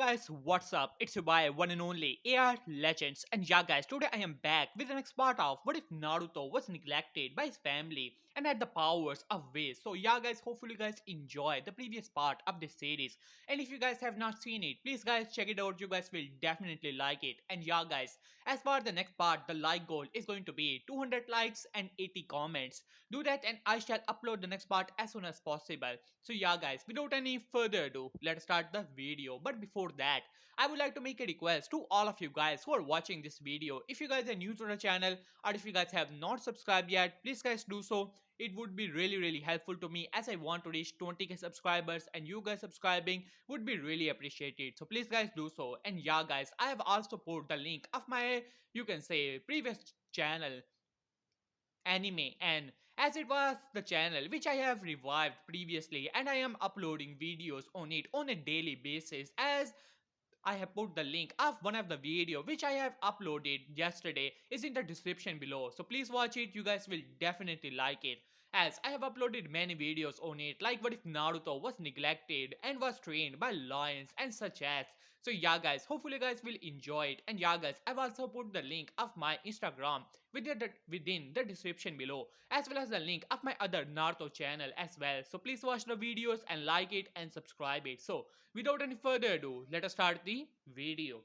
Guys, what's up? It's your boy, one and only AR Legends. And yeah, guys, today I am back with the next part of what if Naruto was neglected by his family and had the powers of whis. So, yeah, guys, hopefully, you guys enjoy the previous part of this series. And if you guys have not seen it, please, guys, check it out. You guys will definitely like it. And yeah, guys, as for the next part, the like goal is going to be 200 likes and 80 comments. Do that, and I shall upload the next part as soon as possible. So yeah guys, without any further ado, let's start the video. But before that, I would like to make a request to all of you guys who are watching this video. If you guys are new to the channel or if you guys have not subscribed yet, please guys do so. It would be really helpful to me as I want to reach 20k subscribers, and you guys subscribing would be really appreciated. So please guys do so. And yeah guys, I have also put the link of my, you can say, previous channel anime, and as it was the channel which I have revived previously, and I am uploading videos on it on a daily basis, as I have put the link of one of the video which I have uploaded yesterday is in the description below. So please watch it, you guys will definitely like it. As I have uploaded many videos on it, like what if Naruto was neglected and was trained by lions and such as. So yeah guys, hopefully you guys will enjoy it. And yeah guys, I've also put the link of my Instagram within the description below, as well as the link of my other Naruto channel as well. So please watch the videos and like it and subscribe it. So without any further ado, let us start the video.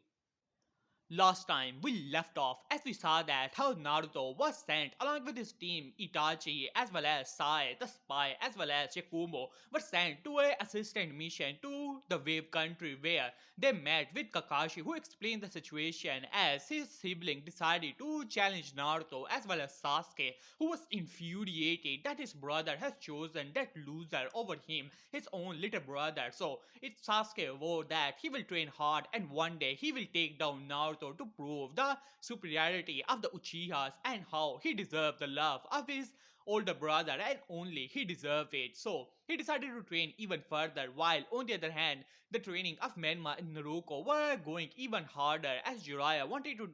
Last time we left off as we saw that how Naruto was sent along with his team Itachi as well as Sai the spy as well as Yakumo were sent to a assistant mission to the Wave country where they met with Kakashi, who explained the situation as his sibling decided to challenge Naruto as well as Sasuke, who was infuriated that his brother has chosen that loser over him, his own little brother. So it's Sasuke vowed that he will train hard and one day he will take down Naruto to prove the superiority of the Uchihas and how he deserved the love of his older brother and only he deserved it. So he decided to train even further, while on the other hand, the training of Menma and Naruto were going even harder as Jiraiya wanted to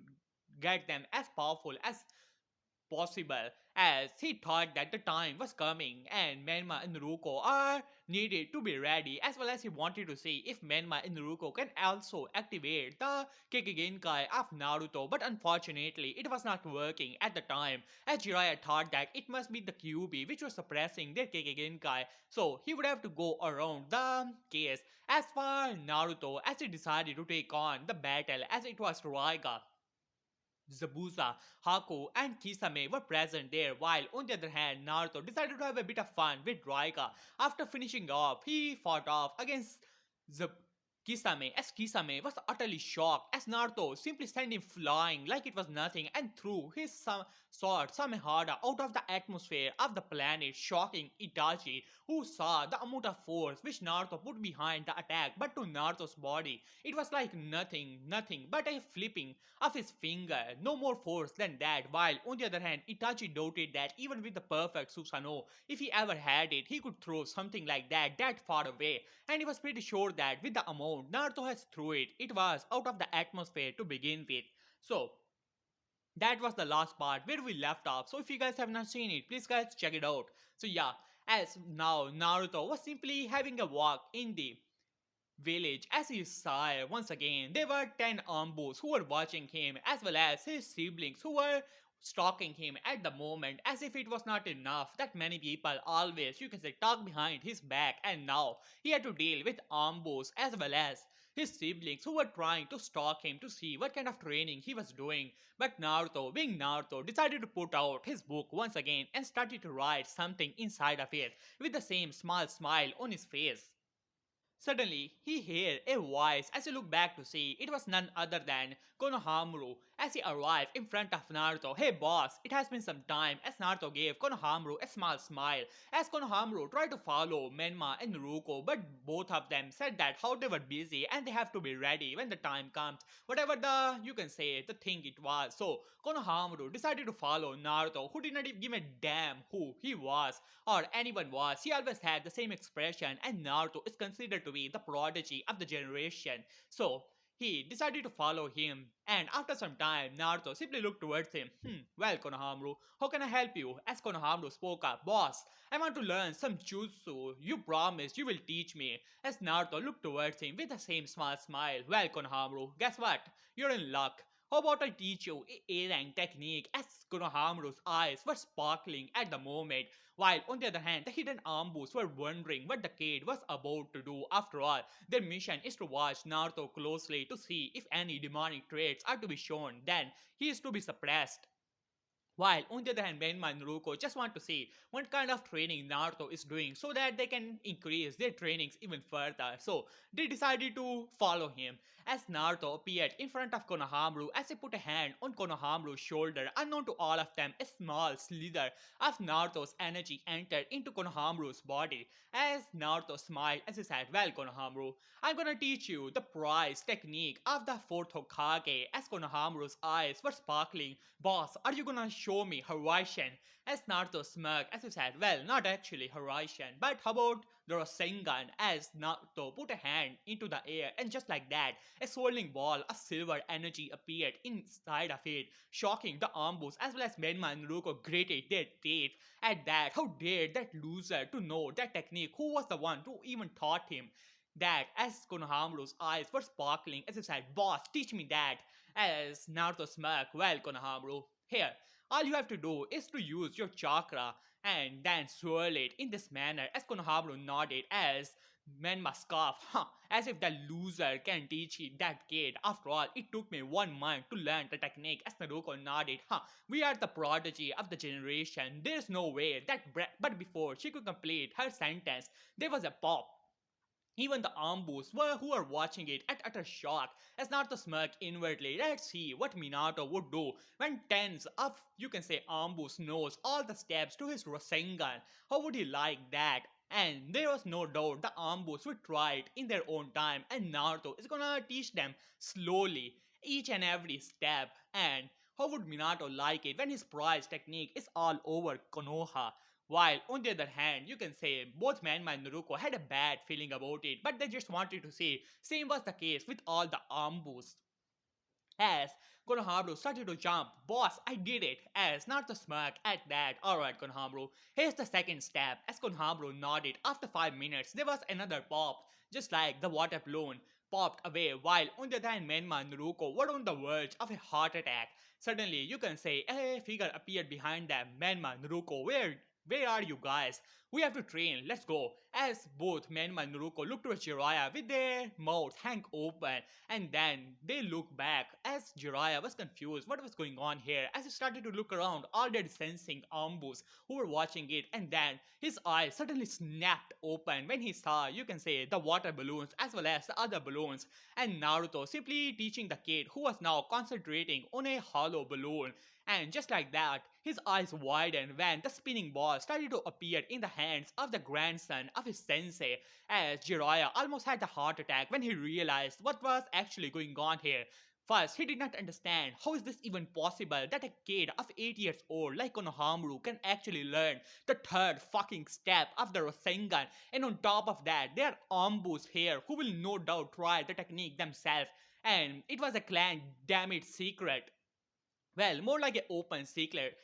get them as powerful as possible, as he thought that the time was coming and Menma and Naruto are needed to be ready, as well as he wanted to see if Menma and Naruto can also activate the Kekigenkai of Naruto, but unfortunately it was not working at the time, as Jiraiya thought that it must be the Kyuubi which was suppressing their Kekigenkai, so he would have to go around the case. As for Naruto, as he decided to take on the battle, as it was Raiga, Zabuza, Haku, and Kisame were present there, while on the other hand, Naruto decided to have a bit of fun with Raika. After finishing off, he fought off against Zab- Kisame, as Kisame was utterly shocked as Naruto simply sent him flying like it was nothing and threw his sword Samehada out of the atmosphere of the planet, shocking Itachi, who saw the amount of force which Naruto put behind the attack. But to Naruto's body, it was like nothing but a flipping of his finger, no more force than that. While on the other hand, Itachi noted that even with the perfect Susanoo, if he ever had it, he could throw something like that far away, and he was pretty sure that with the amount Naruto has threw it, it was out of the atmosphere to begin with. So that was the last part where we left off. So if you guys have not seen it, please guys check it out. So yeah, as now Naruto was simply having a walk in the village as he saw once again there were 10 ambos who were watching him, as well as his siblings who were stalking him at the moment, as if it was not enough that many people always, you can say, talk behind his back, and now he had to deal with ambos as well as his siblings who were trying to stalk him to see what kind of training he was doing. But Naruto, being Naruto, decided to put out his book once again and started to write something inside of it with the same small smile on his face. Suddenly, he heard a voice as he looked back to see it was none other than Konohamaru as he arrived in front of Naruto. Hey boss, it has been some time, as Naruto gave Konohamaru a small smile as Konohamaru tried to follow Menma and Naruto, but both of them said that how they were busy and they have to be ready when the time comes. Whatever the, you can say, the thing it was. So Konohamaru decided to follow Naruto, who did not even give a damn who he was or anyone was. He always had the same expression, and Naruto is considered to be the prodigy of the generation. So he decided to follow him. And after some time, Naruto simply looked towards him. Well, Konohamaru, how can I help you? As Konohamaru spoke up, boss, I want to learn some jutsu. You promised you will teach me. As Naruto looked towards him with the same small smile. Well, Konohamaru, guess what? You're in luck. How about I teach you A-rank technique? As Konohamaru's eyes were sparkling at the moment, while on the other hand, the hidden ambush were wondering what the kid was about to do. After all, their mission is to watch Naruto closely to see if any demonic traits are to be shown, then he is to be suppressed. While on the other hand, Benma and Naruto just want to see what kind of training Naruto is doing so that they can increase their trainings even further. So they decided to follow him. As Naruto appeared in front of Konohamaru as he put a hand on Konohamaru's shoulder, unknown to all of them, a small slither of Naruto's energy entered into Konohamaru's body. As Naruto smiled as he said, well Konohamaru, I'm gonna teach you the prize technique of the fourth Hokage. As Konohamaru's eyes were sparkling, boss, are you gonna show me Horizon? As Naruto smirked as he said, well, not actually Horizon, but how about the Rasengan? As Naruto put a hand into the air and just like that, a swirling ball of silver energy appeared inside of it, shocking the ambush as well as Menma and Naruto gritted their teeth at that. How dared that loser to know that technique? Who was the one who even taught him? That as Konohamaru's eyes were sparkling as he said, boss, teach me that. As Naruto smirked, well, Konohamaru, here, all you have to do is to use your chakra and then swirl it in this manner. As Konohamaru nodded, as Menma scoffed, as if the loser can teach that kid. After all, it took me 1 month to learn the technique. As Naruto nodded, we are the prodigy of the generation. There's no way that. But before she could complete her sentence, there was a pop. Even the ambush were who were watching it at utter shock, as Naruto smirked inwardly. Let's see what Minato would do when tens of, you can say, ambush knows all the steps to his Rasengan. How would he like that? And there was no doubt the ambush would try it in their own time, and Naruto is gonna teach them slowly, each and every step. And how would Minato like it when his prize technique is all over Konoha? While on the other hand, you can say both Manma and Naruto had a bad feeling about it, but they just wanted to see. Same was the case with all the ambush. As Konohamaru started to jump, boss, I did it. As Naruto smirked at that. Alright, Konohamaru, here's the second step. As Konohamaru nodded, after 5 minutes, there was another pop, just like the water balloon popped away, while on the other hand, Menma and Naruto were on the verge of a heart attack. Suddenly, you can say a figure appeared behind them. Menma, Naruto, where are you guys? We have to train, let's go. As both Menma and Naruto looked towards Jiraiya with their mouths hang open, and then they looked back as Jiraiya was confused what was going on here. As he started to look around, already sensing ambush who were watching it, and then his eyes suddenly snapped open when he saw, you can say, the water balloons as well as the other balloons, and Naruto simply teaching the kid who was now concentrating on a hollow balloon. And just like that, his eyes widened when the spinning ball started to appear in the hands of the grandson of his sensei, as Jiraiya almost had a heart attack when he realized what was actually going on here. First, he did not understand how is this even possible that a kid of 8 years old like Konohamaru can actually learn the third fucking step of the Rasengan, and on top of that, there are ambush here who will no doubt try the technique themselves, and it was a clan damn secret. Well, more like an open secret,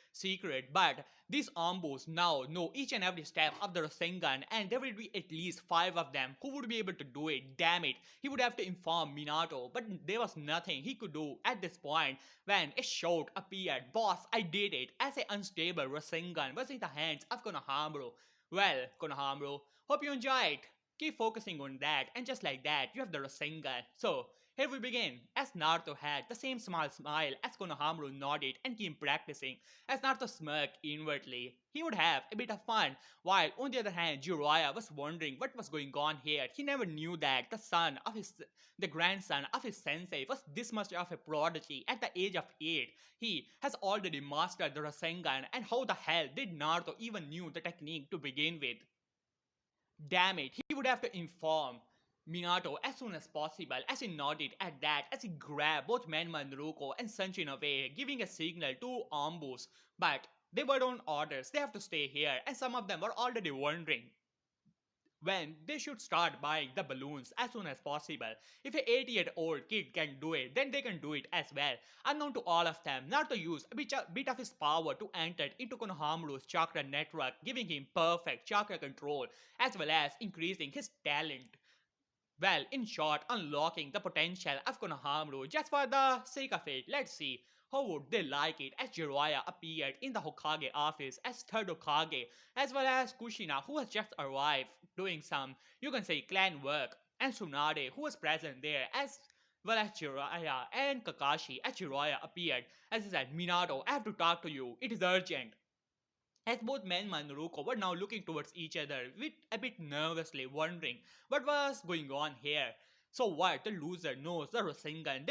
but these Ambos now know each and every step of the Rasengan, and there will be at least 5 of them who would be able to do it. Damn it, he would have to inform Minato, but there was nothing he could do at this point when a shout appeared. Boss, I did it, as an unstable Rasengan was in the hands of Konohamaru. Well, Konohamaru, hope you enjoyed. Keep focusing on that, and just like that, you have the Rasengan. So, here we begin, as Naruto had the same small smile as Konohamaru nodded and kept practicing. As Naruto smirked inwardly, he would have a bit of fun, while on the other hand, Jiraiya was wondering what was going on here. He never knew that the grandson of his sensei was this much of a prodigy at the age of 8. He has already mastered the Rasengan, and how the hell did Naruto even knew the technique to begin with? Damn it, he would have to inform Minato as soon as possible. As he nodded at that, as he grabbed both Menma and Ruko and Sanchin away, giving a signal to Ambus. But they were on orders, they have to stay here, and some of them were already wondering when they should start buying the balloons as soon as possible. If a 8-year-old kid can do it, then they can do it as well. Unknown to all of them, Naruto used a bit of his power to enter into Konohamaru's chakra network, giving him perfect chakra control as well as increasing his talent. Well, in short, unlocking the potential of Konohamaru just for the sake of it. Let's see. How would they like it as Jiraiya appeared in the Hokage office as third Hokage, as well as Kushina, who has just arrived doing some, you can say, clan work, and Tsunade, who was present there, as well as Jiraiya and Kakashi as Jiraiya appeared. As he said, Minato, I have to talk to you, it is urgent. As both Menma and Naruto were now looking towards each other, with a bit nervously wondering what was going on here. So what? The loser knows the Rasengan.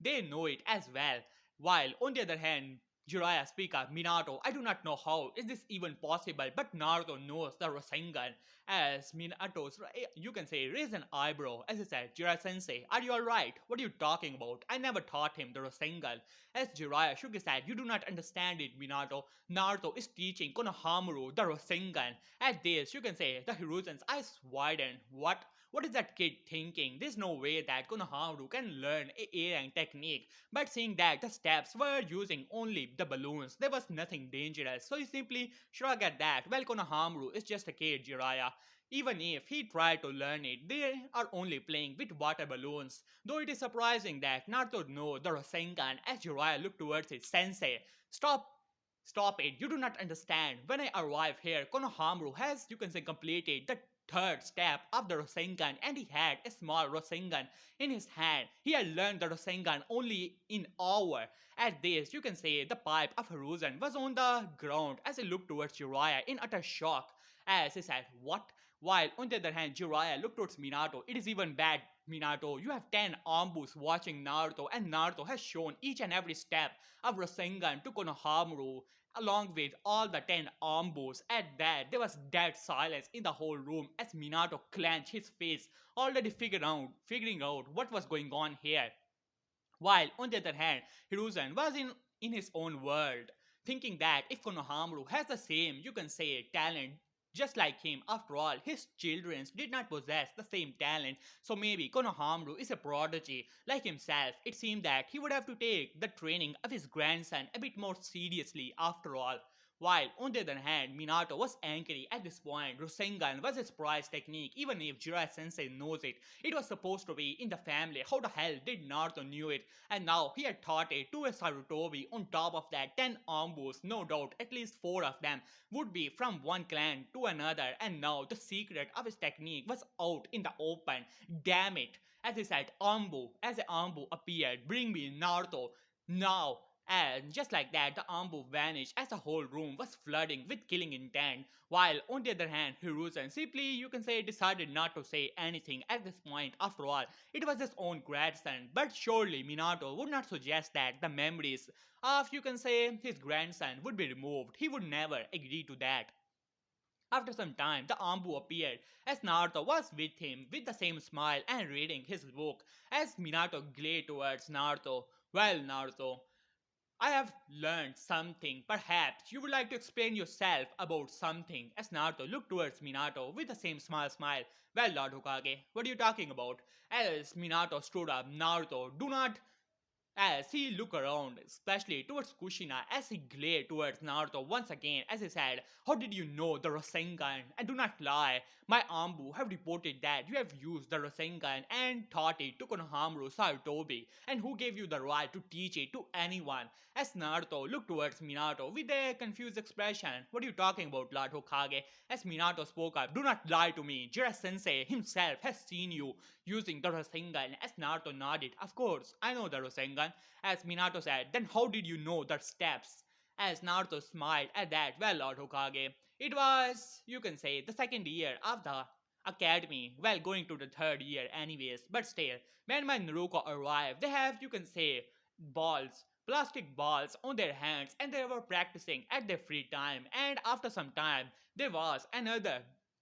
They know it as well. While on the other hand, Jiraiya speak up, Minato, I do not know how is this even possible, but Naruto knows the Rasengan. As Minato's, you can say, raise an eyebrow. As he said, Jiraiya sensei, are you alright? What are you talking about? I never taught him the Rasengan. As Jiraiya shook his head, you do not understand it, Minato. Naruto is teaching Konohamaru the Rasengan. At this, you can say the Hiruzen's eyes widen. What? What is that kid thinking? There's no way that Konohamaru can learn a rank technique. But seeing that the steps were using only the balloons, there was nothing dangerous. So he simply shrugged at that. Well, Konohamaru is just a kid, Jiraiya. Even if he tried to learn it, they are only playing with water balloons. Though it is surprising that Naruto knows the Rasengan as Jiraiya looked towards his sensei. Stop Stop it, you do not understand. When I arrive here, Konohamaru has, you can say, completed the third step of the Rasengan and he had a small Rasengan in his hand. He had learned the Rasengan only in hour. At this, you can say the pipe of Hiruzen was on the ground as he looked towards Jiraiya in utter shock. As he said, what? While on the other hand, Jiraiya looked towards Minato. It is even bad, Minato. You have 10 Ambus watching Naruto, and Naruto has shown each and every step of Rasengan to Konohamaru along with all the 10 Ambos. At that, there was dead silence in the whole room as Minato clenched his face, already figuring out what was going on here. While on the other hand, Hiruzen was in his own world, thinking that if Konohamaru has the same, you can say, talent just like him, after all, his children did not possess the same talent, so maybe Konohamaru is a prodigy like himself. It seemed that he would have to take the training of his grandson a bit more seriously after all. While on the other hand, Minato was angry at this point. Rasengan was his prized technique, even if Jiraiya Sensei knows it. It was supposed to be in the family. How the hell did Naruto knew it? And now he had taught it to a Sarutobi. On top of that, 10 Ambos, no doubt, at least 4 of them would be from one clan to another. And now the secret of his technique was out in the open. Damn it. As he said, Ambu, as the Ambu appeared, bring me Naruto. Now, and just like that, the Ambu vanished as the whole room was flooding with killing intent. While on the other hand, Hiruzen simply, you can say, decided not to say anything at this point. After all, it was his own grandson. But surely Minato would not suggest that the memories of, you can say, his grandson would be removed. He would never agree to that. After some time, the Ambu appeared as Naruto was with him with the same smile and reading his book. As Minato glared towards Naruto, well, Naruto, I have learned something. Perhaps you would like to explain yourself about something. As Naruto looked towards Minato with the same smile. Well, Lord Hokage, what are you talking about? As Minato stood up, Naruto, do not as he looked around, especially towards Kushina, as he glared towards Naruto once again, as he said, how did you know the Rasengan? And do not lie, my Ambu have reported that you have used the Rasengan and taught it to Konohamaru Sarutobi, and who gave you the right to teach it to anyone? As Naruto looked towards Minato with a confused expression, what are you talking about, Lord Hokage? As Minato spoke up, do not lie to me, Jiraiya Sensei himself has seen you using the Rasengan. As Naruto nodded, of course, I know the Rasengan. As Minato said, then how did you know the steps? As Naruto smiled at that, well, Lord Hokage, it was, you can say, the second year of the academy. Well, going to the third year anyways, but still, when my Naruto arrived, they have, you can say, balls, plastic balls on their hands and they were practicing at their free time. And after some time, there was another,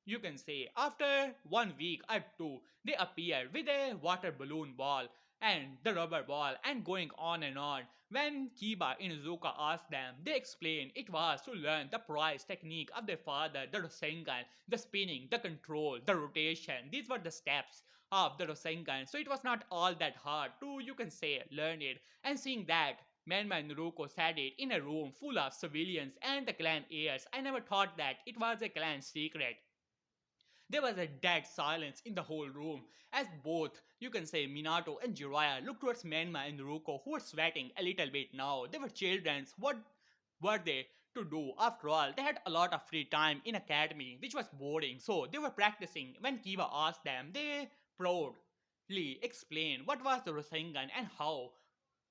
you can say, after 1 week or two, they appeared with a water balloon ball and the rubber ball and going on and on. When Kiba Inuzuka asked them, they explained it was to learn the precise technique of their father, the Rasengan, the spinning, the control, the rotation. These were the steps of the Rasengan. So it was not all that hard to, you can say, learn it. And seeing that, Menma and Naruko sat it in a room full of civilians and the clan heirs. I never thought that it was a clan secret. There was a dead silence in the whole room as both, you can say, Minato and Jiraiya looked towards Menma and Naruko, who were sweating a little bit now. They were children. What were they to do? After all, they had a lot of free time in academy, which was boring. So they were practicing. When Kiba asked them, they proudly explained what was the Rasengan and how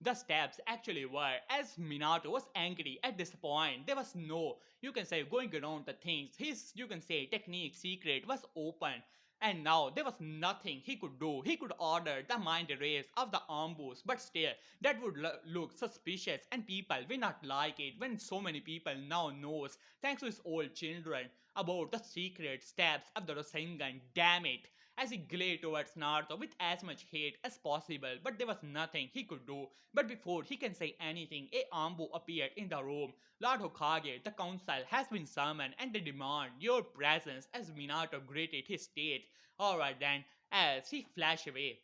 the steps actually were. As Minato was angry at this point, there was no, you can say, going around the things. His, you can say, technique secret was open. And now there was nothing he could do. He could order the mind erase of the ambush, but still, that would look suspicious and people will not like it when so many people now knows, thanks to his old children, about the secret steps of the Rasengan. Damn it! As he glared towards Naruto with as much hate as possible, but there was nothing he could do. But before he can say anything, a Ambu appeared in the room. Lord Hokage, the council has been summoned and they demand your presence as Minato greeted his state. Alright then, as he flashed away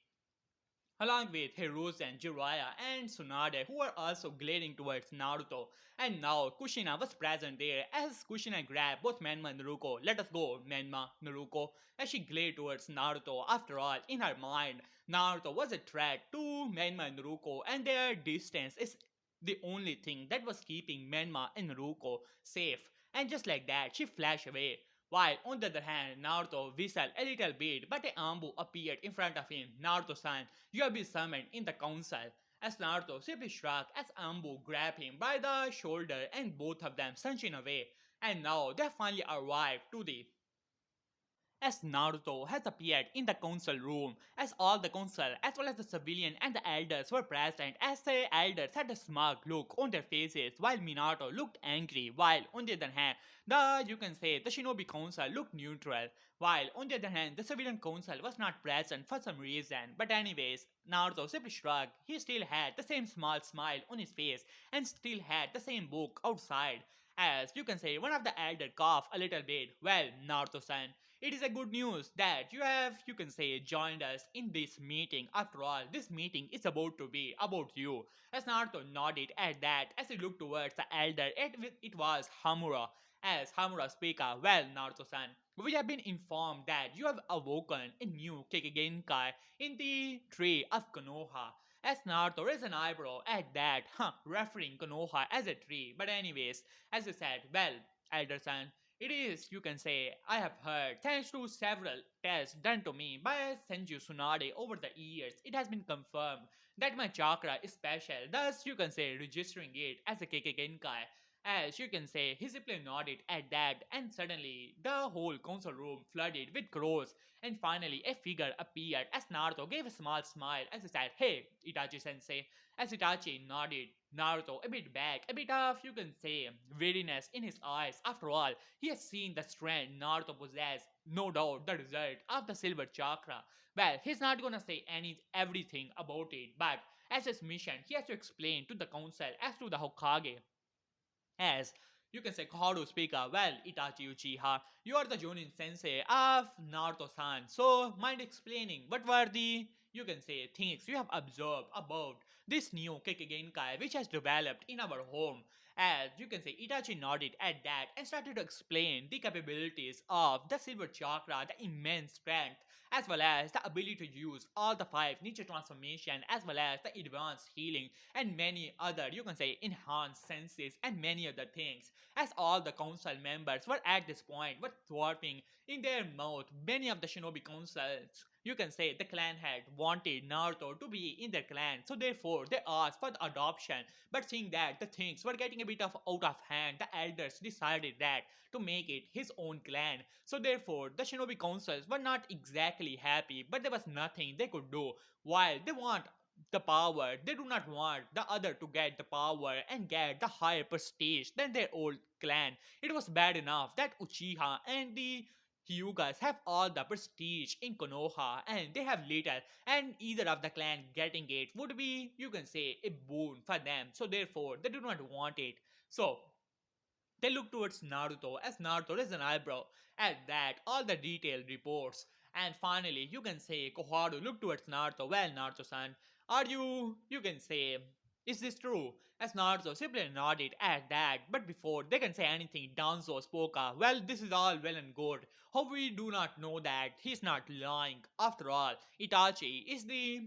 along with Hiruzen, Jiraiya, and Tsunade, who were also glaring towards Naruto. And now Kushina was present there as Kushina grabbed both Menma and Naruto. Let us go, Menma, Naruto, as she glared towards Naruto. After all, in her mind, Naruto was a threat to Menma and Naruto, and their distance is the only thing that was keeping Menma and Naruto safe. And just like that, she flashed away. While on the other hand, Naruto whistled a little bit, but a Ambu appeared in front of him. Naruto-san, you have been summoned in the council. As Naruto simply shrugged as Ambu grabbed him by the shoulder and both of them sunshine away. And now they have finally arrived to the as Naruto has appeared in the council room, as all the council as well as the civilian and the elders were present, as the elders had a smug look on their faces while Minato looked angry, while on the other hand, the you can say the shinobi council looked neutral, while on the other hand the civilian council was not present for some reason. But anyways, Naruto simply shrugged. He still had the same small smile on his face and still had the same book outside. As you can say, one of the elder coughed a little bit. Well, Naruto-san, it is a good news that you have, you can say, joined us in this meeting. After all, this meeting is about to be about you. As Naruto nodded at that, as he looked towards the elder, it was Hamura. As Hamura speaker, well, Naruto-san, we have been informed that you have awoken a new Kekigenkai in the tree of Konoha. As Naruto raised an eyebrow at that, referring Konoha as a tree. But anyways, as he said, well, elder-san, it is, you can say, I have heard, thanks to several tests done to me by Senju Tsunade over the years, it has been confirmed that my chakra is special, thus you can say registering it as a Kekigenkai. As you can say, he simply nodded at that, and suddenly the whole console room flooded with crows, and finally a figure appeared as Naruto gave a small smile as he said, "Hey, Itachi sensei." As Itachi nodded, Naruto a bit back, a bit of, you can say, weariness in his eyes. After all, he has seen the strength Naruto possesses, no doubt the result of the silver chakra. Well, he's not gonna say everything about it, but as his mission, he has to explain to the council as to the Hokage as you can say Koharu speaker, well, Itachi Uchiha, you are the Jonin sensei of Naruto-san. So, mind explaining what were the, you can say, things you have observed about this new Kekigenkai which has developed in our home. As you can say, Itachi nodded at that and started to explain the capabilities of the silver chakra, the immense strength, as well as the ability to use all the five ninja transformation, as well as the advanced healing and many other, you can say, enhanced senses and many other things. As all the council members were at this point were thwarting in their mouth, many of the shinobi councils, you can say, the clan had wanted Naruto to be in their clan, so therefore they asked for the adoption. But seeing that the things were getting a bit of out of hand, the elders decided that to make it his own clan. So therefore the shinobi councils were not exactly happy, but there was nothing they could do. While they want the power, they do not want the other to get the power and get the higher prestige than their old clan. It was bad enough that Uchiha and the Hyugas have all the prestige in Konoha and they have little, and either of the clan getting it would be, you can say, a boon for them. So therefore, they do not want it. So they look towards Naruto as Naruto is an eyebrow. At that, all the detailed reports. And finally, you can say Koharu look towards Naruto. Well, Naruto-san, are you can say, is this true? As Naruto simply nodded at that. But before they can say anything, Danzo spoke up. Well, this is all well and good. How we do not know that he's not lying. After all, Itachi is the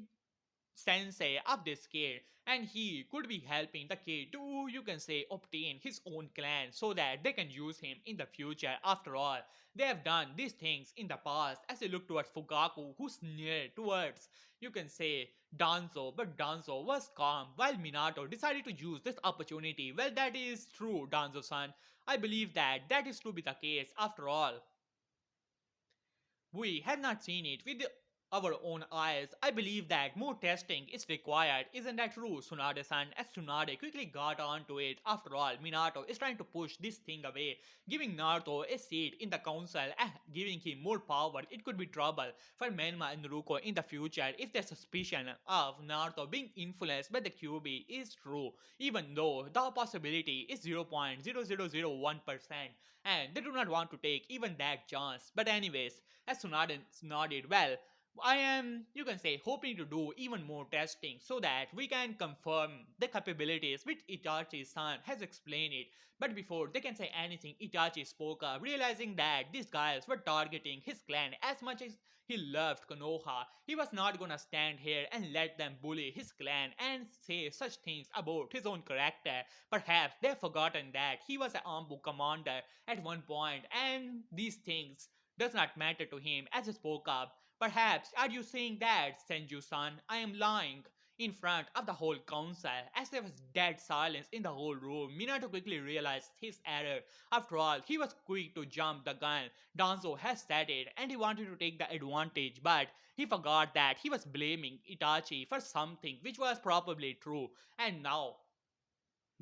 sensei of this kid and he could be helping the kid to you can say obtain his own clan so that they can use him in the future. After all, they have done these things in the past. As they look towards Fugaku who sneered towards you can say Danzo, but Danzo was calm while Minato decided to use this opportunity. Well, that is true, Danzo-san. I believe that that is to be the case. After all, we have not seen it with our own eyes. I believe that more testing is required. Isn't that true, Tsunade-san? As Tsunade quickly got onto it. After all, Minato is trying to push this thing away, giving Naruto a seat in the council and giving him more power. It could be trouble for Menma and Naruto in the future if their suspicion of Naruto being influenced by the QB is true, even though the possibility is 0.0001% and they do not want to take even that chance. But anyways, as Tsunade nodded, well, I am, you can say, hoping to do even more testing so that we can confirm the capabilities which Itachi's son has explained it. But before they can say anything, Itachi spoke up, realizing that these guys were targeting his clan as much as he loved Konoha. He was not gonna stand here and let them bully his clan and say such things about his own character. Perhaps they've forgotten that he was an Ambu commander at one point and these things does not matter to him as he spoke up. Perhaps are you saying that, Senju-san? I am lying. In front of the whole council, as there was dead silence in the whole room, Minato quickly realized his error. After all, he was quick to jump the gun. Danzo has said it, and he wanted to take the advantage, but he forgot that he was blaming Itachi for something which was probably true. And now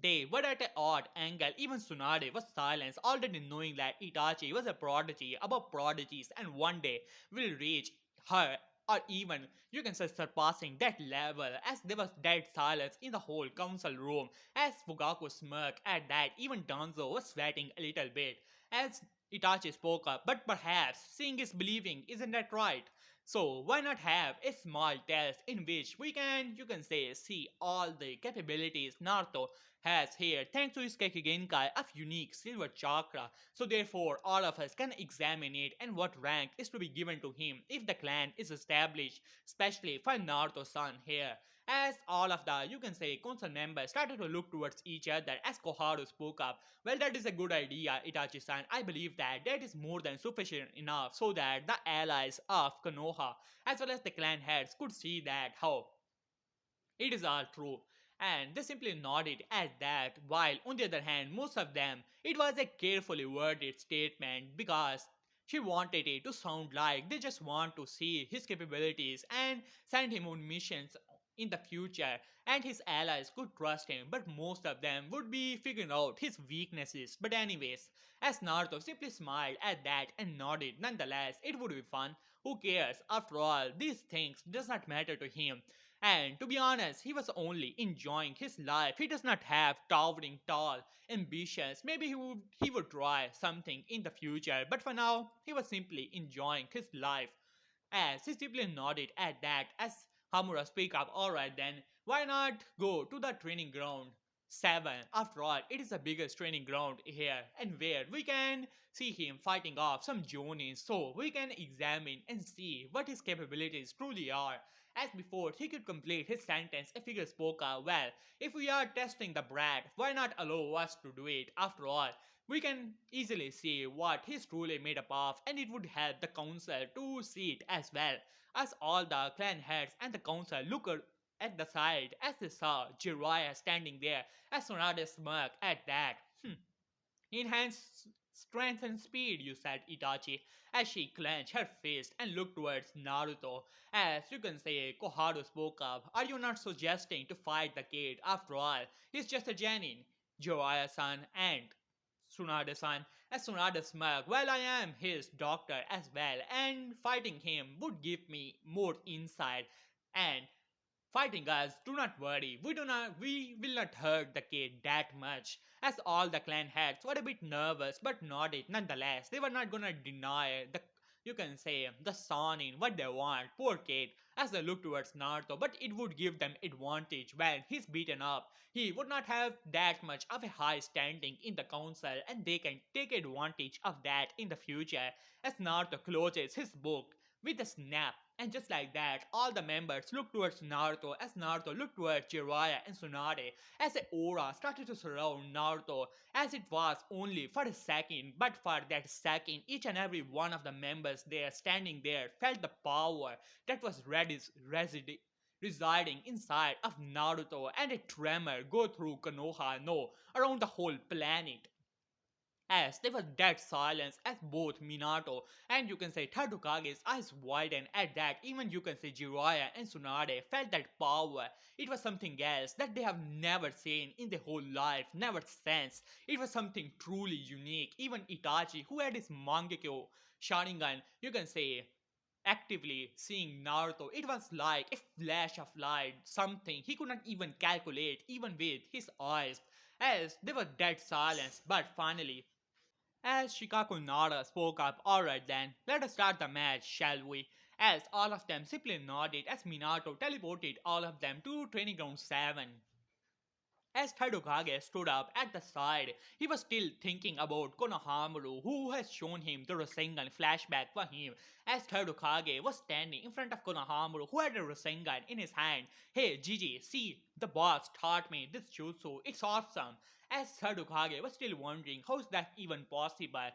they were at an odd angle. Even Tsunade was silenced, already knowing that Itachi was a prodigy above prodigies and one day will reach her or even you can say surpassing that level. As there was dead silence in the whole council room as Fugaku smirked at that. Even Danzo was sweating a little bit as Itachi spoke up. But perhaps seeing is believing, isn't that right? So why not have a small test in which we can you can say see all the capabilities Naruto has here thanks to his Kekigenkai of unique silver chakra. So therefore all of us can examine it and what rank is to be given to him if the clan is established, especially for Naruto-san here. As all of the you can say council members started to look towards each other as Koharu spoke up. Well, that is a good idea, Itachi-san. I believe that that is more than sufficient enough so that the allies of Konoha as well as the clan heads could see that how it is all true. And they simply nodded at that, while on the other hand, most of them, it was a carefully worded statement because she wanted it to sound like they just want to see his capabilities and send him on missions in the future and his allies could trust him, but most of them would be figuring out his weaknesses. But anyways, as Naruto simply smiled at that and nodded, nonetheless, it would be fun. Who cares? After all, these things does not matter to him. And to be honest, he was only enjoying his life. He does not have towering, tall ambitions. Maybe he would try something in the future, but for now, he was simply enjoying his life. As he simply nodded at that, as Hamura speak up, alright then, why not go to the training ground? 7. After all, it is the biggest training ground here, and where we can see him fighting off some Jonin, so we can examine and see what his capabilities truly are. As before, he could complete his sentence, a figure spoke out, well, if we are testing the brat, why not allow us to do it? After all, we can easily see what he's truly made up of, and it would help the council to see it as well. As all the clan heads and the council looked at the side as they saw Jiraiya standing there, as Tsunade smirked at that. Enhance strength and speed, you said, Itachi, as she clenched her fist and looked towards Naruto. As you can say, Koharu spoke up. Are you not suggesting to fight the kid? After all, he's just a genin. Jiraiya-san and Tsunade-san, as Tsunade smirked, well, I am his doctor as well, and fighting him would give me more insight. And fighting us, do not worry, we will not hurt the kid that much. As all the clan heads were a bit nervous but nodded nonetheless. They were not gonna deny the, you can say, the Sonin what they want, poor kid, as they look towards Naruto, but it would give them advantage when he's beaten up. He would not have that much of a high standing in the council and they can take advantage of that in the future. As Naruto closes his book with a snap, and just like that, all the members looked towards Naruto as Naruto looked towards Jiraiya and Tsunade as the aura started to surround Naruto as it was only for a second, but for that second, each and every one of the members there standing there felt the power that was residing inside of Naruto and a tremor go through Konoha no around the whole planet as there was dead silence as both Minato and you can say Tadukage's eyes widened at that. Even you can say Jiraiya and Tsunade felt that power. It was something else that they have never seen in their whole life, never since. It was something truly unique. Even Itachi, who had his Mangekyo Sharingan, you can say actively seeing Naruto, it was like a flash of light, something he could not even calculate, even with his eyes. As there was dead silence, but finally as Shikaku Nara spoke up, alright then, let us start the match, shall we? As all of them simply nodded as Minato teleported all of them to training ground 7. As Tadokage stood up at the side, he was still thinking about Konohamaru, who has shown him the Rasengan flashback for him. As Tadokage was standing in front of Konohamaru, who had a Rasengan in his hand. Hey, Gigi, see, the boss taught me this jutsu. It's awesome. As Tadokage was still wondering how is that even possible,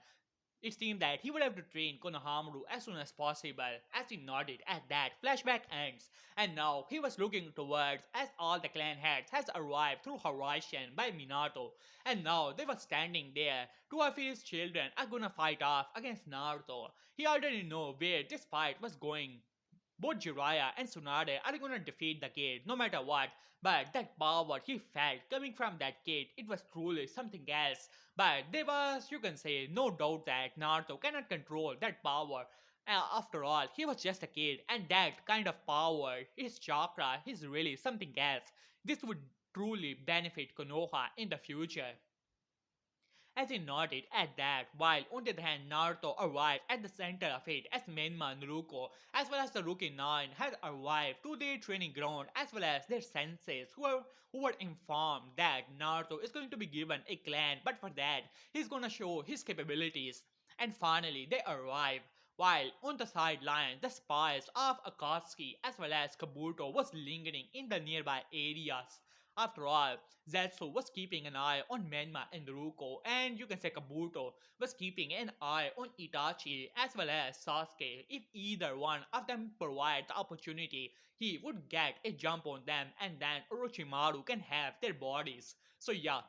it seemed that he would have to train Konohamaru as soon as possible. As he nodded at that, flashback ends, and now he was looking towards as all the clan heads has arrived through Horizon by Minato, and now they were standing there. Two of his children are gonna fight off against Naruto. He already know where this fight was going. Both Jiraiya and Tsunade are gonna defeat the kid no matter what, but that power he felt coming from that kid, it was truly something else. But there was, you can say, no doubt that Naruto cannot control that power. After all, he was just a kid, and that kind of power, his chakra, is really something else. This would truly benefit Konoha in the future. As he nodded at that, while on the other hand Naruto arrived at the center of it as Menma Naruko as well as the Rookie 9 had arrived to their training ground as well as their senseis who were informed that Naruto is going to be given a clan but for that he's gonna show his capabilities. And finally they arrive while on the sideline the spies of Akatsuki as well as Kabuto was lingering in the nearby areas. After all, Zetsu was keeping an eye on Menma and Ruko, and you can say Kabuto was keeping an eye on Itachi as well as Sasuke. If either one of them provide the opportunity, he would get a jump on them and then Orochimaru can have their bodies. So yeah,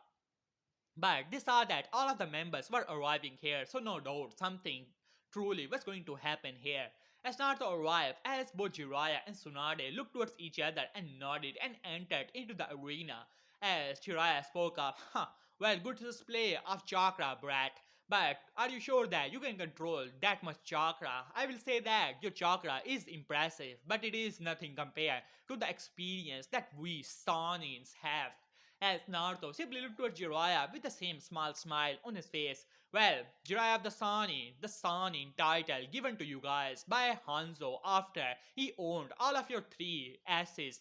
but they saw that all of the members were arriving here, so no doubt something truly was going to happen here. As Naruto arrived, as both Jiraiya and Tsunade looked towards each other and nodded and entered into the arena. As Jiraiya spoke up, huh, well, good display of chakra, brat. But are you sure that you can control that much chakra? I will say that your chakra is impressive, but it is nothing compared to the experience that we Sonins have. As Naruto simply looked towards Jiraiya with the same small smile on his face. Well, Jiraiya of the Sanin title given to you guys by Hanzo after he owned all of your three asses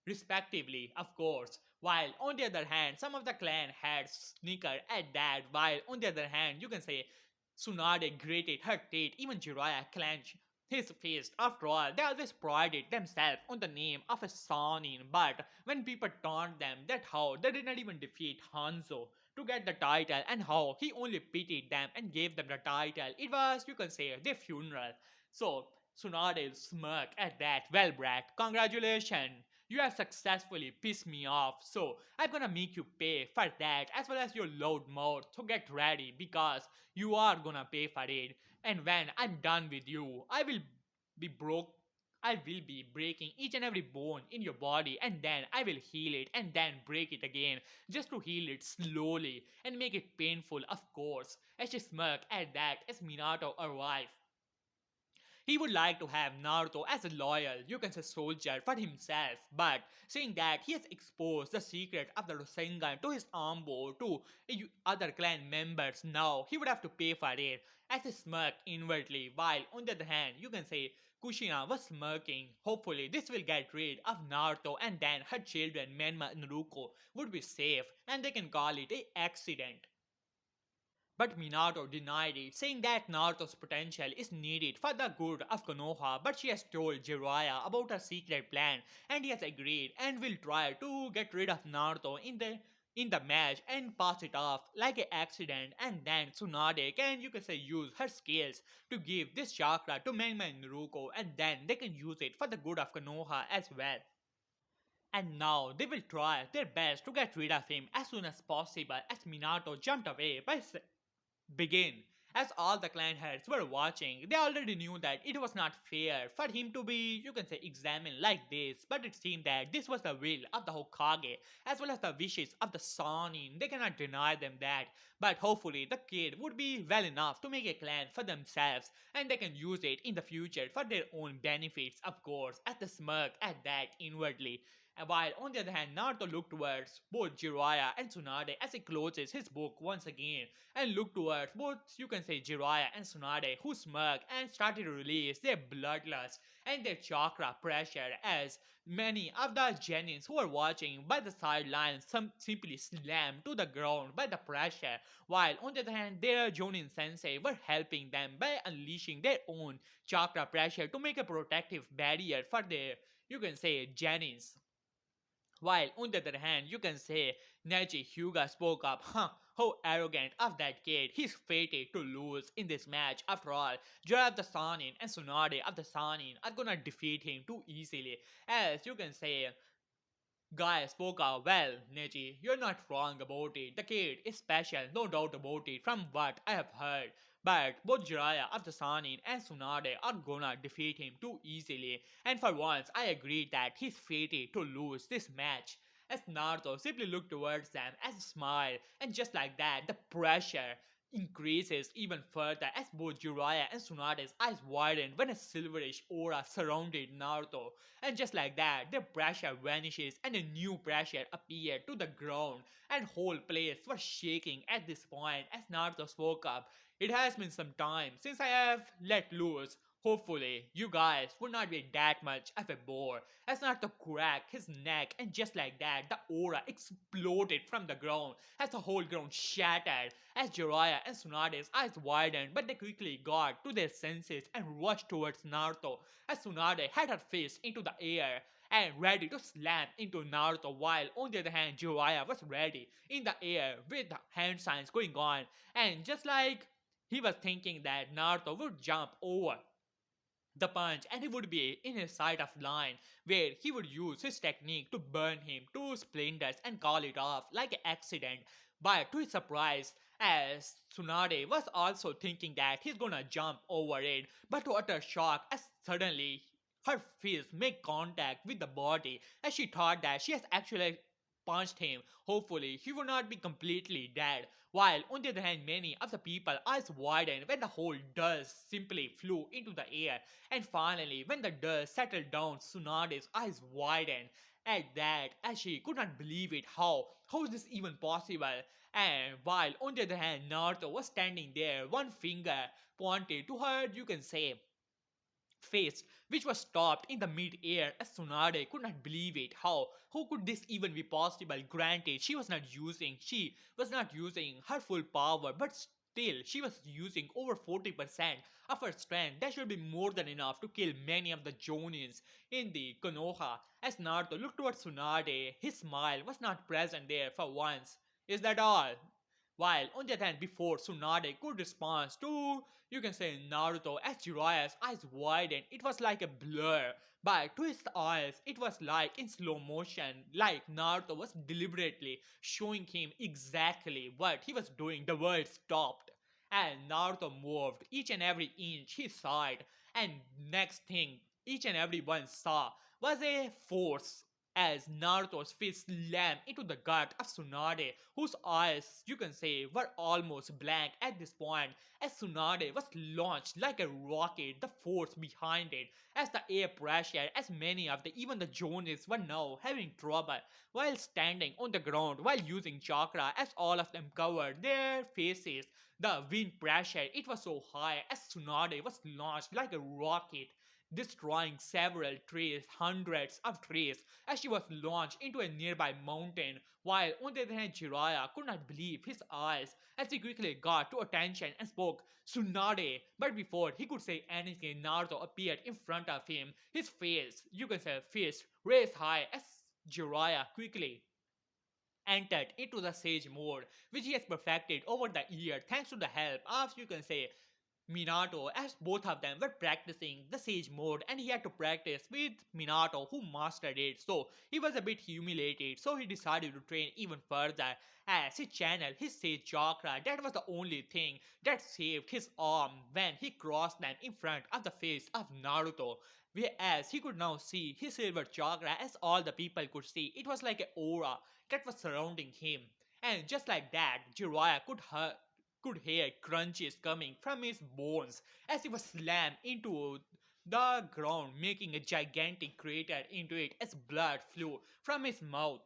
respectively, of course. While on the other hand, some of the clan had snickered at that, while on the other hand, you can say Tsunade grated her teeth, even Jiraiya clenched his fist. After all, they always prided themselves on the name of a Sanin, but when people taunt them that how they did not even defeat Hanzo to get the title and how he only pitied them and gave them the title, it was, you can say, their funeral. So, Tsunade smirked at that. Well, brat, congratulations. You have successfully pissed me off, so I'm gonna make you pay for that as well as your loud mouth. So get ready because you are gonna pay for it. And when I'm done with you, I will be broke. I will be breaking each and every bone in your body, and then I will heal it and then break it again, just to heal it slowly and make it painful, of course. As she smirked at that as Minato arrived. He would like to have Naruto as a loyal, you can say soldier for himself, but seeing that he has exposed the secret of the Rasengan to his armor to other clan members now, he would have to pay for it as he smirked inwardly, while on the other hand, you can say Kushina was smirking. Hopefully, this will get rid of Naruto and then her children Menma and Ruko would be safe and they can call it a accident. But Minato denied it, saying that Naruto's potential is needed for the good of Konoha, but she has told Jiraiya about her secret plan and he has agreed and will try to get rid of Naruto in the match and pass it off like an accident, and then Tsunade can, you can say, use her skills to give this chakra to Menma and Ruko, and then they can use it for the good of Konoha as well. And now they will try their best to get rid of him as soon as possible as Minato jumped away by begin. As all the clan heads were watching, they already knew that it was not fair for him to be, you can say, examined like this, but it seemed that this was the will of the Hokage, as well as the wishes of the Sanin. They cannot deny them that, but hopefully the kid would be well enough to make a clan for themselves, and they can use it in the future for their own benefits, of course, as the smirk at that inwardly. While on the other hand, Naruto looked towards both Jiraiya and Tsunade as he closes his book once again and looked towards both, you can say, Jiraiya and Tsunade, who smirked and started to release their bloodlust and their chakra pressure as many of the Genins who were watching by the sidelines simply slammed to the ground by the pressure, while on the other hand, their Jonin sensei were helping them by unleashing their own chakra pressure to make a protective barrier for their, you can say, Genins. While on the other hand, you can say Neji Hyuga spoke up, how arrogant of that kid. He's fated to lose in this match. After all, Jiraiya of the Sanin and Tsunade of the Sanin are gonna defeat him too easily. As you can say, Guy spoke out, well, Neji, you're not wrong about it. The kid is special, no doubt about it, from what I have heard. But both Jiraiya of the Sanin and Tsunade are gonna defeat him too easily. And for once, I agree that he's fated to lose this match. As Naruto simply looked towards them as a smile, and just like that, the pressure increases even further as both Jiraiya and Tsunade's eyes widened when a silverish aura surrounded Naruto. And just like that, the pressure vanishes and a new pressure appeared to the ground, and whole place was shaking at this point as Naruto spoke up. It has been some time since I have let loose. Hopefully, you guys would not be that much of a bore. As Naruto cracked his neck, and just like that, the aura exploded from the ground as the whole ground shattered. As Jiraiya and Tsunade's eyes widened, but they quickly got to their senses and rushed towards Naruto as Tsunade had her fist into the air and ready to slam into Naruto, while on the other hand Jiraiya was ready in the air with the hand signs going on, and just like he was thinking that Naruto would jump over the punch and he would be in his sight of line where he would use his technique to burn him to splinters and call it off like an accident. But to his surprise, as Tsunade was also thinking that he's gonna jump over it, but to utter shock as suddenly her fist made contact with the body as she thought that she has actually punched him. Hopefully, he would not be completely dead. While on the other hand, many of the people eyes widened when the whole dust simply flew into the air. And finally, when the dust settled down, Tsunade's eyes widened at that as she could not believe it. How is this even possible? And while on the other hand, Naruto was standing there, one finger pointed to her, you can say, face, which was stopped in the mid-air as Tsunade could not believe it. How could this even be possible? Granted, she was not using her full power, but still she was using over 40% of her strength. That should be more than enough to kill many of the Jonins in the Konoha. As Naruto looked towards Tsunade, his smile was not present there for once. Is that all? While on the other hand, before Tsunade could respond to, you can say, Naruto, as Jiraiya's eyes widened, it was like a blur. But to his eyes, it was like in slow motion, like Naruto was deliberately showing him exactly what he was doing. The world stopped, and Naruto moved each and every inch he saw it. And next thing, each and every one saw was a force as Naruto's fist slammed into the gut of Tsunade, whose eyes, you can say, were almost blank at this point, as Tsunade was launched like a rocket, the force behind it, as the air pressure, as many of the even the Jonis were now having trouble while standing on the ground while using chakra, as all of them covered their faces. The wind pressure, it was so high as Tsunade was launched like a rocket, destroying several trees, hundreds of trees, as she was launched into a nearby mountain, while on the other hand Jiraiya could not believe his eyes as he quickly got to attention and spoke Tsunade. But before he could say anything, Naruto appeared in front of him, his face, you can say fist, raised high as Jiraiya quickly entered into the sage mode, which he has perfected over the year thanks to the help of, you can say, Minato, as both of them were practicing the Sage mode and he had to practice with Minato who mastered it. So he was a bit humiliated, so he decided to train even further as he channeled his Sage chakra. That was the only thing that saved his arm when he crossed them in front of the face of Naruto. Whereas he could now see his silver chakra as all the people could see. It was like an aura that was surrounding him. And just like that, Jiraiya could hear crunches coming from his bones as he was slammed into the ground, making a gigantic crater into it as blood flew from his mouth.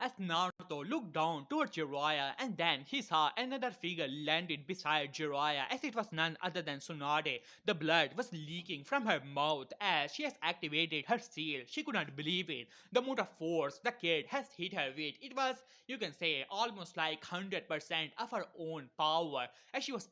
As Naruto looked down towards Jiraiya and then he saw another figure landed beside Jiraiya as it was none other than Tsunade. The blood was leaking from her mouth as she has activated her seal. She could not believe it. The amount of force the kid has hit her with, it was, you can say, almost like 100% of her own power as she was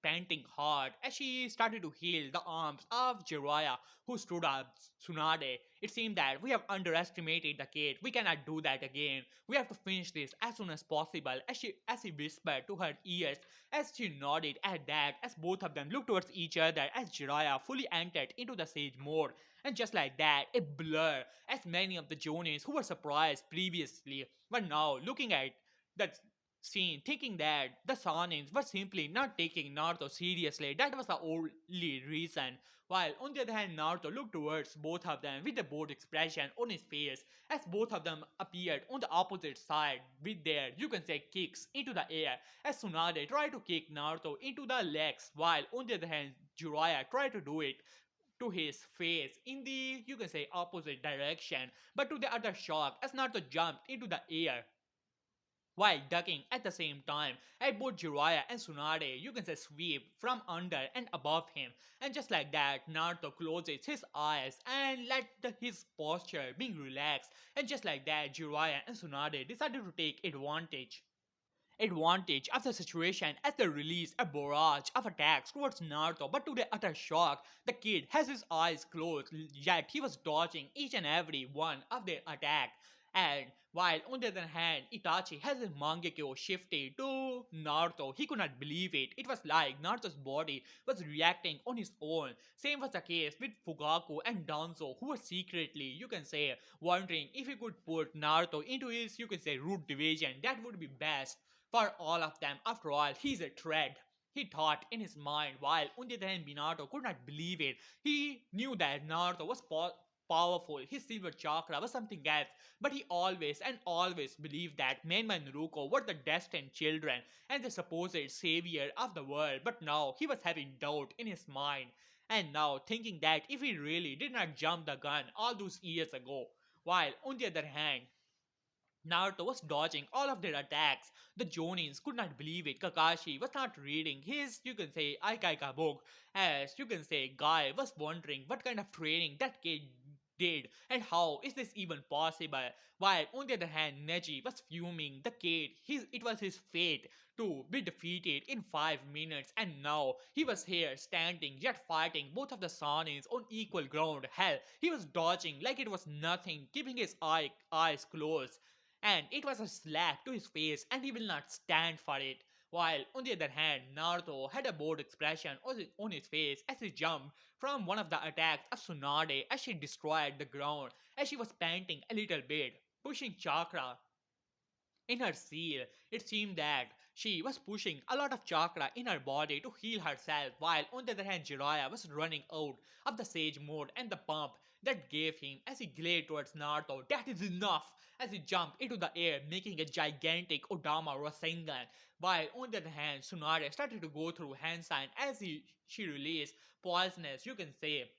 panting hard as she started to heal the arms of Jiraiya who stood up. Tsunade, it seemed that we have underestimated the kid. We cannot do that again. We have to finish this as soon as possible. As he whispered to her ears, as she nodded at that, as both of them looked towards each other, as Jiraiya fully entered into the sage mode. And just like that, a blur, as many of the Jonis who were surprised previously were now looking at that scene, thinking that the Sanins were simply not taking Naruto seriously. That was the only reason. While on the other hand, Naruto looked towards both of them with a bored expression on his face as both of them appeared on the opposite side with their, you can say, kicks into the air as Tsunade tried to kick Naruto into the legs while on the other hand, Jiraiya tried to do it to his face in the, you can say, opposite direction, but to the other shock as Naruto jumped into the air while ducking at the same time at both Jiraiya and Tsunade, you can say sweep from under and above him. And just like that, Naruto closes his eyes and let his posture being relaxed. And just like that, Jiraiya and Tsunade decided to take advantage of the situation as they release a barrage of attacks towards Naruto. But to their utter shock, the kid has his eyes closed, yet he was dodging each and every one of their attack. And while on the other hand, Itachi has his Mangekyo shifted to Naruto, he could not believe it. It was like Naruto's body was reacting on his own. Same was the case with Fugaku and Danzo, who were secretly, you can say, wondering if he could put Naruto into his, you can say, root division. That would be best for all of them. After all, he's a threat. He thought in his mind, while on the other hand, Minato could not believe it. He knew that Naruto was powerful, his silver chakra was something else, but he always and always believed that Menma and Ruko were the destined children and the supposed savior of the world. But now he was having doubt in his mind, and now thinking that if he really did not jump the gun all those years ago, while on the other hand, Naruto was dodging all of their attacks. The Jonins could not believe it. Kakashi was not reading his, you can say, Aikaika book. As you can say, Guy was wondering what kind of training that kid did and how is this even possible. While on the other hand, Neji was fuming. The kid, it was his fate to be defeated in 5 minutes, and now he was here standing yet fighting both of the Sanins on equal ground. Hell, he was dodging like it was nothing, keeping his eyes closed, and it was a slap to his face and he will not stand for it. While on the other hand, Naruto had a bored expression on his face as he jumped from one of the attacks of Tsunade as she destroyed the ground as she was panting a little bit, pushing chakra in her seal. It seemed that She was pushing a lot of chakra in her body to heal herself, while on the other hand, Jiraiya was running out of the Sage mode and the pump that gave him as he glared towards Naruto. That is enough! As he jumped into the air, making a gigantic Odama Rasengan, while on the other hand, Tsunade started to go through hand sign as she released poisonous, you can say,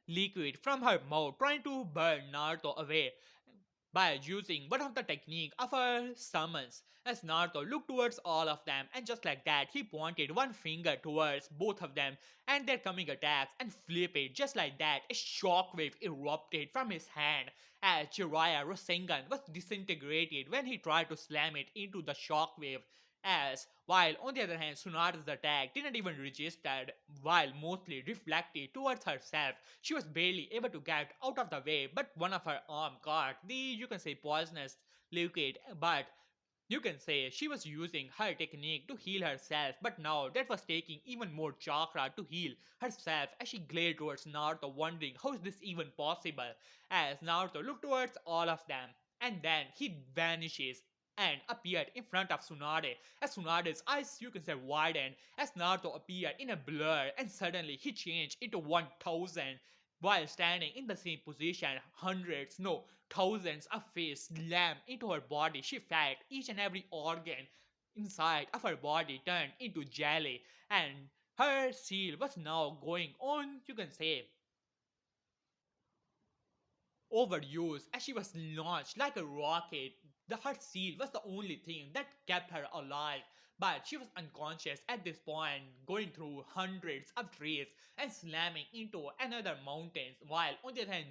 liquid from her mouth, trying to burn Naruto away by using one of the technique of her summons. As Naruto looked towards all of them, and just like that, he pointed one finger towards both of them and their coming attacks and flip it. Just like that, a shockwave erupted from his hand as Jiraiya Rasengan was disintegrated when he tried to slam it into the shockwave. As while on the other hand, Tsunade's attack didn't even register, while mostly reflected towards herself. She was barely able to get out of the way, but one of her arm caught the, you can say, poisonous liquid. But you can say she was using her technique to heal herself, but now that was taking even more chakra to heal herself as she glared towards Naruto, wondering how is this even possible. As Naruto looked towards all of them, and then he vanishes and appeared in front of Tsunade. As Tsunade's eyes, you can say, widened as Naruto appeared in a blur, and suddenly he changed into 1000. While standing in the same position, hundreds, no, thousands of fists slammed into her body. She felt each and every organ inside of her body turned into jelly, and her seal was now going on, you can say, overused as she was launched like a rocket. The her seal was the only thing that kept her alive, but she was unconscious at this point, going through hundreds of trees and slamming into another mountains. While on the other hand,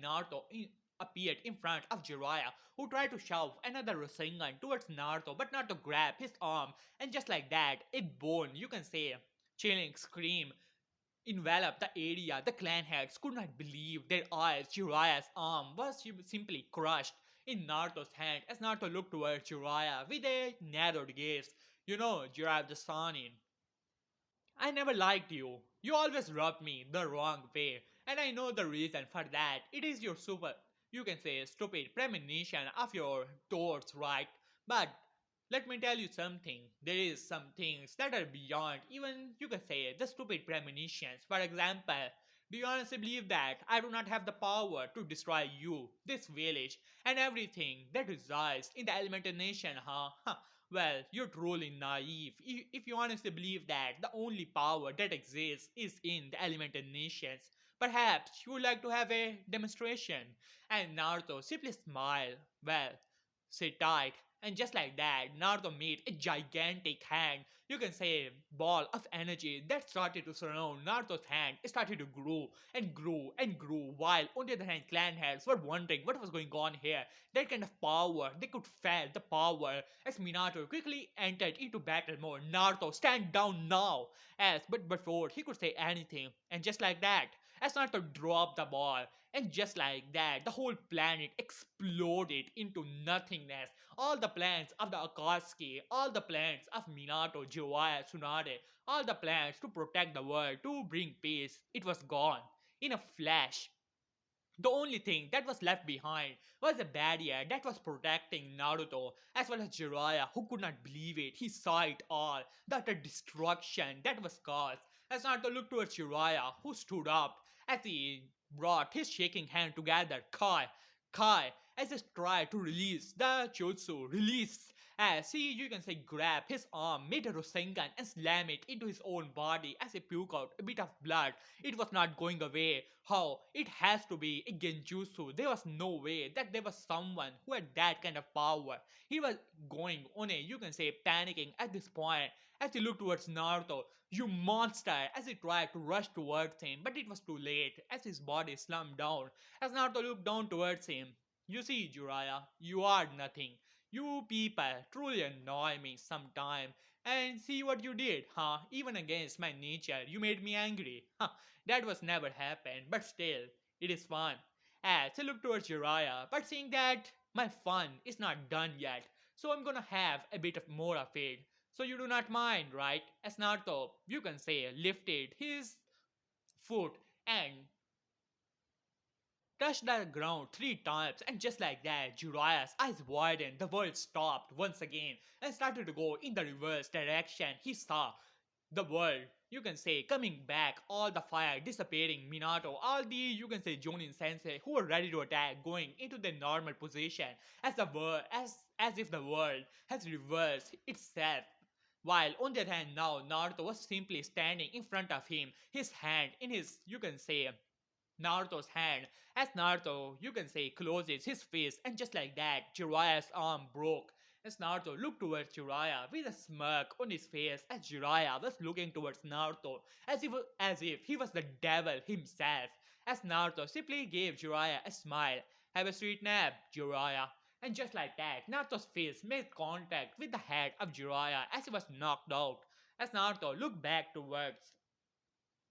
appeared in front of Jiraiya, who tried to shove another Rasengan towards Naruto, but Naruto grabbed his arm, and just like that, a bone, you can say, chilling scream enveloped the area. The clan heads could not believe their eyes. Jiraiya's arm was simply crushed in Naruto's hand as Naruto looked towards Jiraiya with a narrowed gaze. You know, Jiraiya the Sanin, I never liked you. You always rubbed me the wrong way, and I know the reason for that. It is your super, you can say, stupid premonition of your thoughts, right? But let me tell you something. There is some things that are beyond even, you can say, the stupid premonitions. For example, do you honestly believe that I do not have the power to destroy you, this village, and everything that resides in the elemental nation, huh? Well, you're truly naive if you honestly believe that the only power that exists is in the elemental nations. Perhaps you would like to have a demonstration. And Naruto simply smiled. Well, sit tight. And just like that, Naruto made a gigantic hand, you can say ball of energy that started to surround Naruto's hand. It started to grow and grow and grow, while on the other hand, clan heads were wondering what was going on here. That kind of power, they could feel the power as Minato quickly entered into battle mode. Naruto, stand down now! As but before he could say anything, and just like that, as Naruto dropped the ball, and just like that, the whole planet exploded into nothingness. All the plans of the Akatsuki, all the plans of Minato, Jiraiya, Tsunade, all the plans to protect the world, to bring peace, it was gone in a flash. The only thing that was left behind was a barrier that was protecting Naruto as well as Jiraiya, who could not believe it. He saw it all, the utter destruction that was caused. As Naruto looked towards Jiraiya, who stood up as he brought his shaking hand together. Kai, Kai, as he tried to release the Jutsu, release as he, you can say, grabbed his arm, made a Rasengan and slam it into his own body as he puked out a bit of blood. It was not going away. How? It has to be a genjutsu. There was no way that there was someone who had that kind of power. He was going on a, you can say, panicking at this point as he looked towards Naruto. You monster! As he tried to rush towards him, but it was too late as his body slumped down. As Naruto looked down towards him, you see, Jiraiya, you are nothing. You people truly annoy me sometime. And see what you did, huh? Even against my nature, you made me angry. Huh, that was never happened, but still, it is fun. As I look towards Jiraiya, but seeing that my fun is not done yet, so I'm gonna have a bit of more of it. So you do not mind, right? As Naruto, you can say, lifted his foot and touched the ground 3 times, and just like that, Jiraiya's eyes widened, the world stopped once again and started to go in the reverse direction. He saw the world, you can say, coming back, all the fire disappearing, Minato, all the, you can say, Jonin Sensei, who were ready to attack, going into their normal position, as the world, as if the world has reversed itself. While on the other hand, now Naruto was simply standing in front of him, his hand in his, you can say, Naruto's hand, as Naruto, you can say, closes his face, and just like that, Jiraiya's arm broke. As Naruto looked towards Jiraiya with a smirk on his face, as Jiraiya was looking towards Naruto as if he was the devil himself. As Naruto simply gave Jiraiya a smile. Have a sweet nap, Jiraiya. And just like that, Naruto's face made contact with the head of Jiraiya as he was knocked out. As Naruto looked back towards,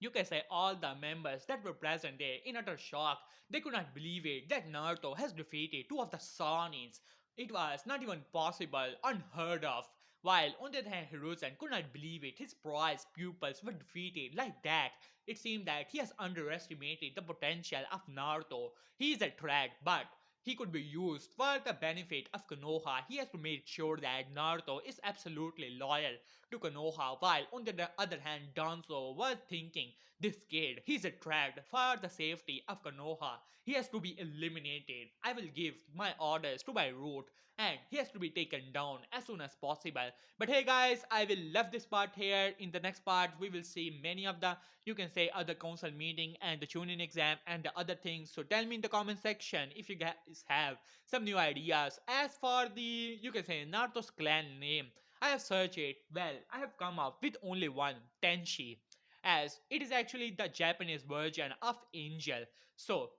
you can say, all the members that were present there in utter shock. They could not believe it that Naruto has defeated two of the Sanins. It was not even possible, unheard of. While on the other hand, Hiruzen could not believe it. His prized pupils were defeated like that. It seemed that he has underestimated the potential of Naruto. He is a threat, but he could be used for the benefit of Konoha. He has to make sure that Naruto is absolutely loyal to Konoha, while on the other hand, Danzo was thinking, this kid, he's a threat for the safety of Konoha. He has to be eliminated. I will give my orders to my root, and he has to be taken down as soon as possible. But hey guys, I will leave this part here. In the next part, we will see many of the, you can say, other council meeting and the tuning exam and the other things. So tell me in the comment section if you guys have some new ideas. As for the, you can say, Naruto's clan name, I have searched it. Well, I have come up with only one, Tenshi, as it is actually the Japanese version of Angel. So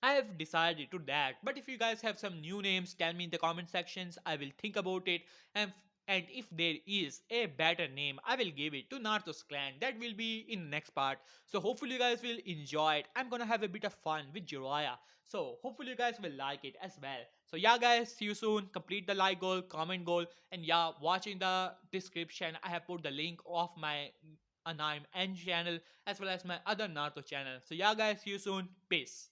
I have decided to that. But if you guys have some new names, tell me in the comment sections. I will think about it, and if there is a better name, I will give it to Naruto's clan. That will be in the next part. So hopefully you guys will enjoy it. I'm gonna have a bit of fun with Jiraiya. So hopefully you guys will like it as well. So yeah guys, see you soon. Complete the like goal, comment goal, and yeah, watch in the description. I have put the link of my Anime N channel as well as my other Naruto channel. So yeah guys, see you soon. Peace.